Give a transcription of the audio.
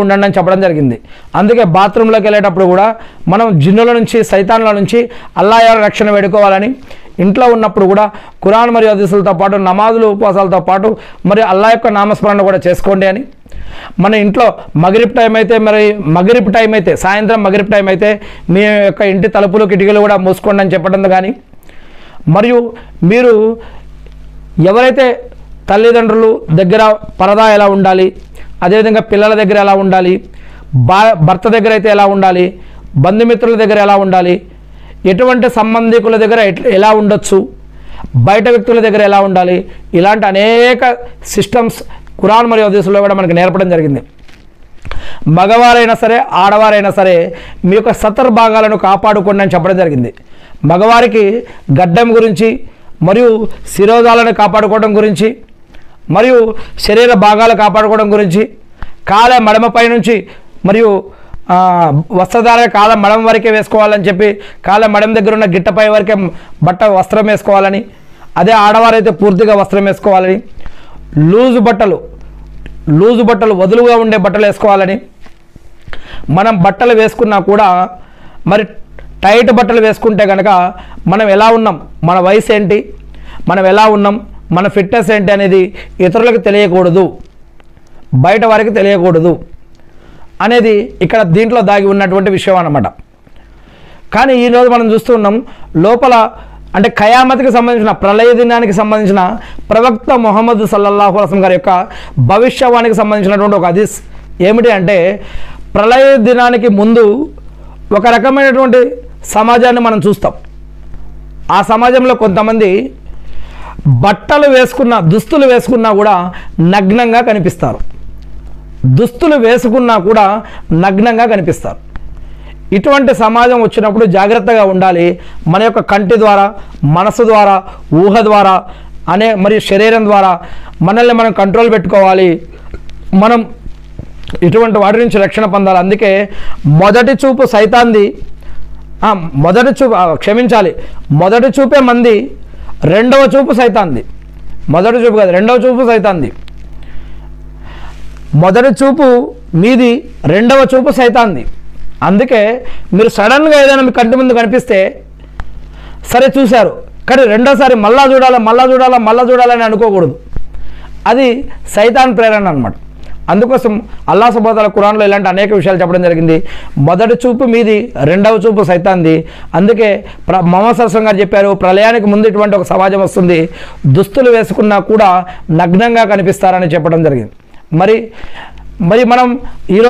ఉండండి అని చెప్పడం జరిగింది. అందుకే బాత్రూంలోకి వెళ్ళేటప్పుడు కూడా మనం జిన్నుల నుంచి సైతాన్ల నుంచి అల్లాహ్ రక్షణ వేడుకోవాలని, ఇంట్లో ఉన్నప్పుడు కూడా ఖురాన్ మరియు హదీసులతో పాటు నమాజులు ఉపవాసాలతో పాటు మరి అల్లాహ్ యొక్క నామస్మరణ కూడా చేసుకోండి అని, మన ఇంట్లో మగరిబ్ టైం అయితే సాయంత్రం మగరిబ్ టైం అయితే మీ యొక్క ఇంటి తలుపులు కిటికీలు కూడా మూసుకోండి అని చెప్పడం కానీ, మరియు మీరు ఎవరైతే తల్లిదండ్రులు దగ్గర పరదా ఎలా ఉండాలి, అదేవిధంగా పిల్లల దగ్గర ఎలా ఉండాలి, భర్త దగ్గర అయితే ఎలా ఉండాలి, బంధుమిత్రుల దగ్గర ఎలా ఉండాలి, ఎటువంటి సంబంధికుల దగ్గర ఎలా ఉండొచ్చు, బయట వ్యక్తుల దగ్గర ఎలా ఉండాలి, ఇలాంటి అనేక సిస్టమ్స్ ఖురాన్ మరియు హదీసుల్లో కూడా మనకు నేర్పడం జరిగింది. మగవారైనా సరే ఆడవారైనా సరే మీ యొక్క సతర్ భాగాలను కాపాడుకోండి అని చెప్పడం జరిగింది. మగవారికి గడ్డం గురించి మరియు శిరోజాలను కాపాడుకోవడం గురించి మరియు శరీర భాగాలు కాపాడుకోవడం గురించి, కాళ్ళ మడమపై నుంచి మరియు వస్త్రధారణ కాళ్ళ మడమ వరకే వేసుకోవాలని చెప్పి కాళ్ళ మడమ దగ్గర ఉన్న గిట్టపై వరకే వస్త్రం వేసుకోవాలని, అదే ఆడవారైతే పూర్తిగా వస్త్రం వేసుకోవాలని, లూజు బట్టలు వదులుగా ఉండే బట్టలు వేసుకోవాలని, మనం బట్టలు వేసుకున్నా కూడా మరి టైట్ బట్టలు వేసుకుంటే కనుక మనం ఎలా ఉన్నాం, మన వయసు ఏంటి, మనం ఎలా ఉన్నాం, మన ఫిట్నెస్ ఏంటి అనేది ఇతరులకు తెలియకూడదు, బయట వారికి తెలియకూడదు అనేది ఇక్కడ దీంట్లో దాగి ఉన్నటువంటి విషయం అన్నమాట. కానీ ఈరోజు మనం చూస్తున్నాం లోపల అంటే ఖయామత్కి సంబంధించిన ప్రళయ దినానికి సంబంధించిన ప్రవక్త ముహమ్మద్ సల్లల్లాహు అలైహి వసల్లం గారి యొక్క భవిష్యవాణికి సంబంధించినటువంటి ఒక హదీస్ ఏమిటి అంటే, ప్రళయ దినానికి ముందు ఒక రకమైనటువంటి సమాజాన్ని మనం చూస్తాం. ఆ సమాజంలో కొంతమంది దుస్తులు వేసుకున్నా కూడా నగ్నంగా కనిపిస్తారు. ఇటువంటి సమాజం వచ్చినప్పుడు జాగ్రత్తగా ఉండాలి. మన యొక్క కంటి ద్వారా, మనసు ద్వారా, ఊహ ద్వారా మరియు శరీరం ద్వారా మనల్ని మనం కంట్రోల్ పెట్టుకోవాలి. మనం ఇటువంటి వాటి నుంచి రక్షణ పొందాలి. అందుకే మొదటి చూపు మంది, రెండవ చూపు సైతాంది. మొదటి చూపు కాదు, రెండవ చూపు సైతాంది. మొదటి చూపు మీది, రెండవ చూపు సైతాంది. అందుకే మీరు సడన్గా ఏదైనా మీ కంటి ముందు కనిపిస్తే సరే చూశారు, కానీ రెండోసారి మళ్ళా చూడాలని అనుకోకూడదు. అది సైతాన్ ప్రేరణ అన్నమాట. అందుకోసం అల్లాహ్ సుబ్హానహు వ తఆలా ఖురాన్లో ఇలాంటి అనేక విషయాలు చెప్పడం జరిగింది. మొదటి చూపు మీది, రెండవ చూపు సైతాన్ది. అందుకే ముహమ్మద్ సల్లల్లాహు అలైహి వసల్లం గారు చెప్పారు, ప్రళయానికి ముందు ఇటువంటి ఒక సమాజం వస్తుంది, దుస్తులు వేసుకున్నా కూడా నగ్నంగా కనిపిస్తారని చెప్పడం జరిగింది. మరి మనం ఈరోజు